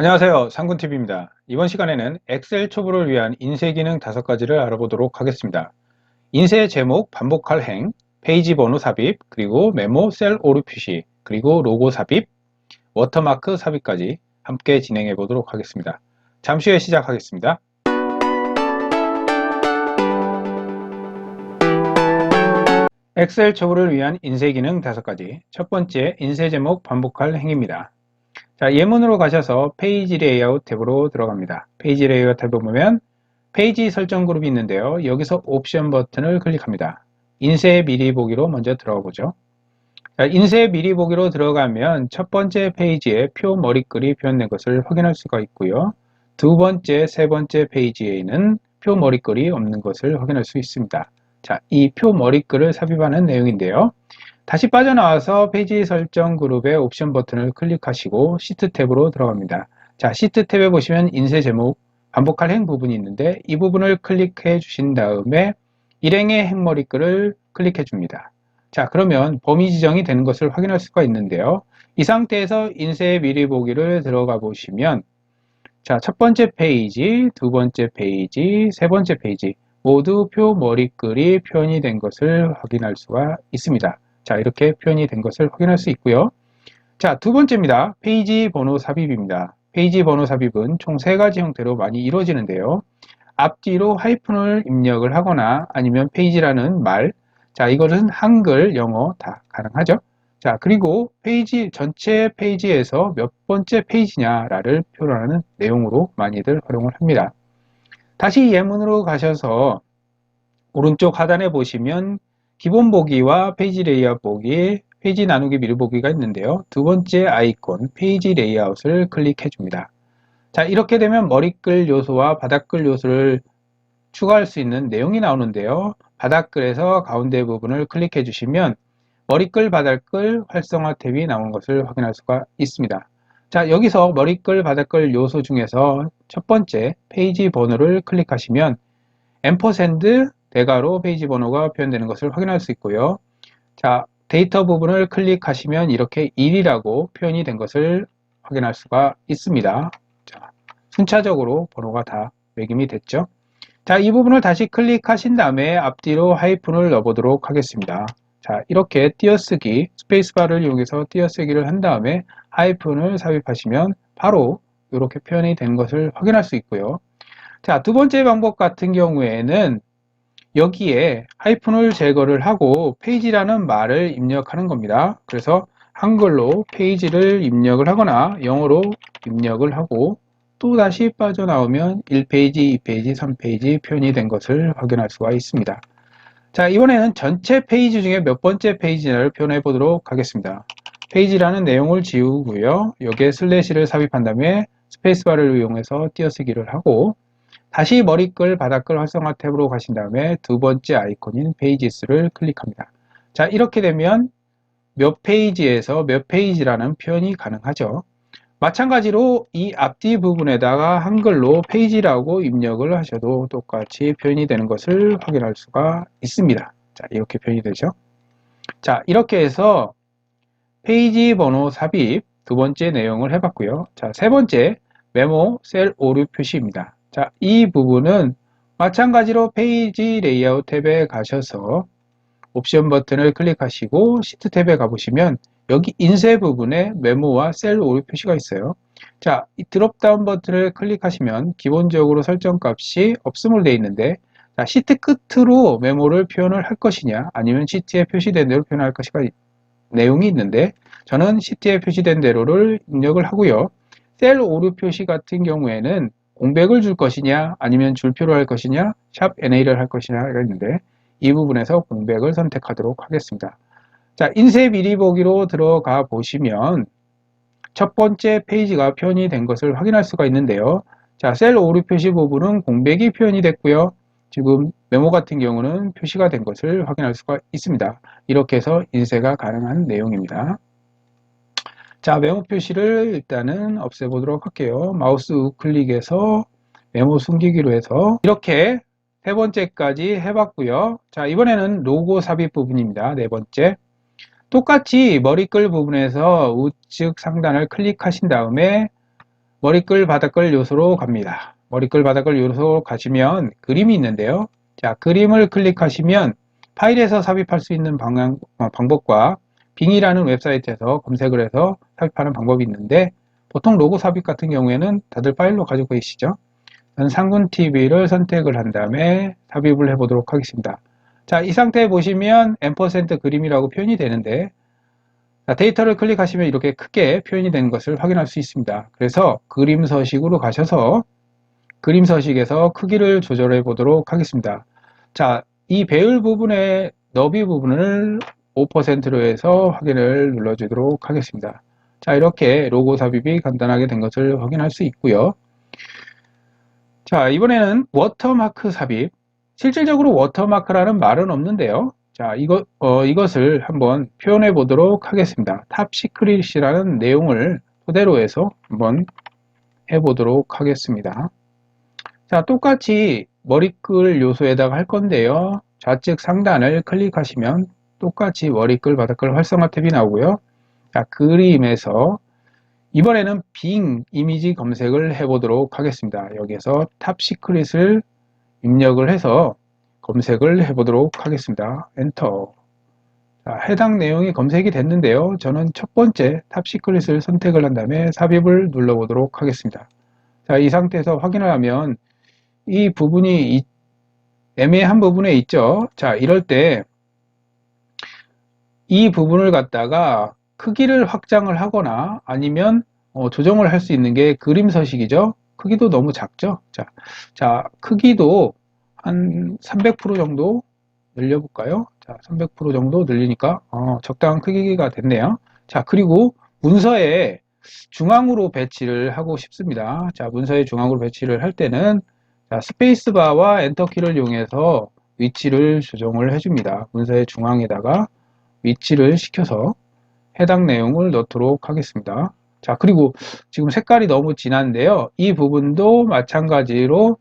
안녕하세요. 상군TV입니다. 이번 시간에는 엑셀 초보를 위한 인쇄 기능 5가지를 알아보도록 하겠습니다. 인쇄 제목 반복할 행, 페이지 번호 삽입, 그리고 메모 셀 오류 표시, 그리고 로고 삽입, 워터마크 삽입까지 함께 진행해 보도록 하겠습니다. 잠시 후에 시작하겠습니다. 엑셀 초보를 위한 인쇄 기능 5가지. 첫 번째, 인쇄 제목 반복할 행입니다. 자, 예문으로 가셔서 페이지 레이아웃 탭으로 들어갑니다. 페이지 레이아웃 탭에 보면 페이지 설정 그룹이 있는데요. 여기서 옵션 버튼을 클릭합니다. 인쇄 미리 보기로 먼저 들어가 보죠. 자, 인쇄 미리 보기로 들어가면 첫 번째 페이지에 표 머리글이 표현된 것을 확인할 수가 있고요. 두 번째, 세 번째 페이지에는 표 머리글이 없는 것을 확인할 수 있습니다. 자, 이 표 머리글을 삽입하는 내용인데요. 다시 빠져나와서 페이지 설정 그룹의 옵션 버튼을 클릭하시고 시트 탭으로 들어갑니다. 자, 시트 탭에 보시면 인쇄 제목 반복할 행 부분이 있는데 이 부분을 클릭해 주신 다음에 일행의 행머리글을 클릭해 줍니다. 자, 그러면 범위 지정이 되는 것을 확인할 수가 있는데요. 이 상태에서 인쇄 미리 보기를 들어가 보시면 자, 첫 번째 페이지, 두 번째 페이지, 세 번째 페이지 모두 표 머리글이 표현이 된 것을 확인할 수가 있습니다. 자, 이렇게 표현이 된 것을 확인할 수 있고요. 자, 두 번째입니다. 페이지 번호 삽입입니다. 페이지 번호 삽입은 총 3가지 형태로 많이 이루어지는데요. 앞뒤로 하이픈을 입력을 하거나 아니면 페이지라는 말, 자, 이것은 한글, 영어 다 가능하죠. 자, 그리고 페이지, 전체 페이지에서 몇 번째 페이지냐를 표현하는 내용으로 많이들 활용을 합니다. 다시 예문으로 가셔서 오른쪽 하단에 보시면 기본 보기와 페이지 레이아웃 보기, 페이지 나누기 미리 보기가 있는데요. 두 번째 아이콘 페이지 레이아웃을 클릭해 줍니다. 자, 이렇게 되면 머리글 요소와 바닥글 요소를 추가할 수 있는 내용이 나오는데요. 바닥글에서 가운데 부분을 클릭해 주시면 머리글, 바닥글 활성화 탭이 나온 것을 확인할 수가 있습니다. 자, 여기서 머리글, 바닥글 요소 중에서 첫 번째 페이지 번호를 클릭하시면 앰퍼샌드 대괄호 페이지 번호가 표현되는 것을 확인할 수 있고요. 자, 데이터 부분을 클릭하시면 이렇게 1이라고 표현이 된 것을 확인할 수가 있습니다. 자, 순차적으로 번호가 다 매김이 됐죠. 자, 이 부분을 다시 클릭하신 다음에 앞뒤로 하이픈을 넣어보도록 하겠습니다. 자, 이렇게 띄어쓰기, 스페이스바를 이용해서 띄어쓰기를 한 다음에 하이픈을 삽입하시면 바로 이렇게 표현이 된 것을 확인할 수 있고요. 자, 두 번째 방법 같은 경우에는 여기에 하이픈을 제거를 하고 페이지라는 말을 입력하는 겁니다. 그래서 한글로 페이지를 입력을 하거나 영어로 입력을 하고 또 다시 빠져나오면 1페이지, 2페이지, 3페이지 표현이 된 것을 확인할 수가 있습니다. 자, 이번에는 전체 페이지 중에 몇 번째 페이지를 표현해 보도록 하겠습니다. 페이지라는 내용을 지우고요. 여기에 슬래시를 삽입한 다음에 스페이스바를 이용해서 띄어쓰기를 하고 다시 머리글, 바닥글 활성화 탭으로 가신 다음에 두 번째 아이콘인 페이지스를 클릭합니다. 자, 이렇게 되면 몇 페이지에서 몇 페이지라는 표현이 가능하죠. 마찬가지로 이 앞뒤 부분에다가 한글로 페이지라고 입력을 하셔도 똑같이 표현이 되는 것을 확인할 수가 있습니다. 자, 이렇게 표현이 되죠. 자, 이렇게 해서 페이지 번호 삽입 두 번째 내용을 해봤고요. 자, 세 번째 메모 셀 오류 표시입니다. 자, 이 부분은 마찬가지로 페이지 레이아웃 탭에 가셔서 옵션 버튼을 클릭하시고 시트 탭에 가보시면 여기 인쇄 부분에 메모와 셀 오류 표시가 있어요. 자, 이 드롭다운 버튼을 클릭하시면 기본적으로 설정 값이 없음으로 되어 있는데 자, 시트 끝으로 메모를 표현을 할 것이냐 아니면 시트에 표시된 대로 표현할 것인가 내용이 있는데 저는 시트에 표시된 대로를 입력을 하고요. 셀 오류 표시 같은 경우에는 공백을 줄 것이냐 아니면 줄표로 할 것이냐 샵 NA를 할 것이냐가 있는데 이 부분에서 공백을 선택하도록 하겠습니다. 자, 인쇄 미리 보기로 들어가 보시면 첫 번째 페이지가 표현이 된 것을 확인할 수가 있는데요. 자, 셀 오류 표시 부분은 공백이 표현이 됐고요. 지금 메모 같은 경우는 표시가 된 것을 확인할 수가 있습니다. 이렇게 해서 인쇄가 가능한 내용입니다. 자, 메모 표시를 일단은 없애보도록 할게요. 마우스 우클릭해서 메모 숨기기로 해서 이렇게 세 번째까지 해봤고요. 자, 이번에는 로고 삽입 부분입니다. 네 번째. 똑같이 머리글 부분에서 우측 상단을 클릭하신 다음에 머리글 바닥글 요소로 갑니다. 머리글 바닥글 요소로 가시면 그림이 있는데요. 자, 그림을 클릭하시면 파일에서 삽입할 수 있는 방법과 빙이라는 웹사이트에서 검색을 해서 삽입하는 방법이 있는데, 보통 로고 삽입 같은 경우에는 다들 파일로 가지고 계시죠. 저는 상군TV를 선택을 한 다음에 삽입을 해 보도록 하겠습니다. 자, 이 상태에 보시면 앰퍼센트 그림이라고 표현이 되는데, 자, 데이터를 클릭하시면 이렇게 크게 표현이 되는 것을 확인할 수 있습니다. 그래서 그림 서식으로 가셔서 그림 서식에서 크기를 조절해 보도록 하겠습니다. 자, 이 배열 부분의 너비 부분을 5%로 해서 확인을 눌러주도록 하겠습니다. 자, 이렇게 로고 삽입이 간단하게 된 것을 확인할 수 있고요. 자, 이번에는 워터마크 삽입. 실질적으로 워터마크라는 말은 없는데요. 자, 이것을 한번 표현해 보도록 하겠습니다. 탑시크릿이라는 내용을 토대로 해서 한번 해 보도록 하겠습니다. 자, 똑같이 머리글 요소에다가 할 건데요. 좌측 상단을 클릭하시면 똑같이 머리글, 바닥글 활성화 탭이 나오고요. 자, 그림에서 이번에는 빙 이미지 검색을 해 보도록 하겠습니다. 여기에서 탑시크릿을 입력을 해서 검색을 해 보도록 하겠습니다. 엔터. 자, 해당 내용이 검색이 됐는데요. 저는 첫 번째 탑시크릿을 선택을 한 다음에 삽입을 눌러 보도록 하겠습니다. 자, 이 상태에서 확인을 하면 이 부분이 애매한 부분에 있죠. 자, 이럴 때 이 부분을 갖다가 크기를 확장을 하거나 아니면 조정을 할 수 있는 게 그림 서식이죠. 크기도 너무 작죠. 자, 크기도 한 300% 정도 늘려볼까요? 자, 300% 정도 늘리니까 적당한 크기가 됐네요. 자, 그리고 문서에 중앙으로 배치를 하고 싶습니다. 자, 문서에 중앙으로 배치를 할 때는 자, 스페이스바와 엔터키를 이용해서 위치를 조정을 해줍니다. 문서의 중앙에다가 위치를 시켜서 해당 내용을 넣도록 하겠습니다. 자, 그리고 지금 색깔이 너무 진한데요. 이 부분도 마찬가지로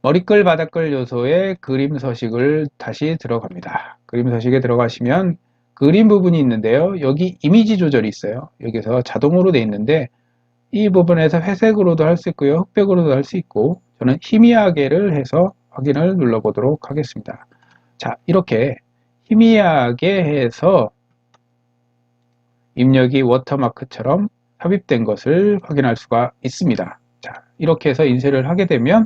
머리글, 바닥글 요소의 그림 서식을 다시 들어갑니다. 그림 서식에 들어가시면 그림 부분이 있는데요. 여기 이미지 조절이 있어요. 여기서 자동으로 되어 있는데 이 부분에서 회색으로도 할 수 있고요. 흑백으로도 할 수 있고 저는 희미하게를 해서 확인을 눌러보도록 하겠습니다. 자, 이렇게 희미하게 해서 입력이 워터마크처럼 삽입된 것을 확인할 수가 있습니다. 자, 이렇게 해서 인쇄를 하게 되면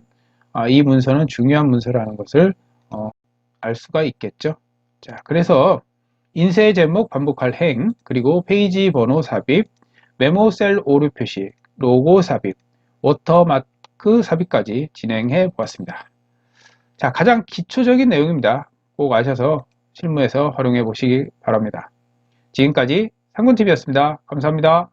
이 문서는 중요한 문서라는 것을 알 수가 있겠죠. 자, 그래서 인쇄 제목 반복할 행, 그리고 페이지 번호 삽입, 메모 셀 오류 표시, 로고 삽입, 워터마크 삽입까지 진행해 보았습니다. 자, 가장 기초적인 내용입니다. 꼭 아셔서 실무에서 활용해 보시기 바랍니다. 지금까지 상군TV였습니다. 감사합니다.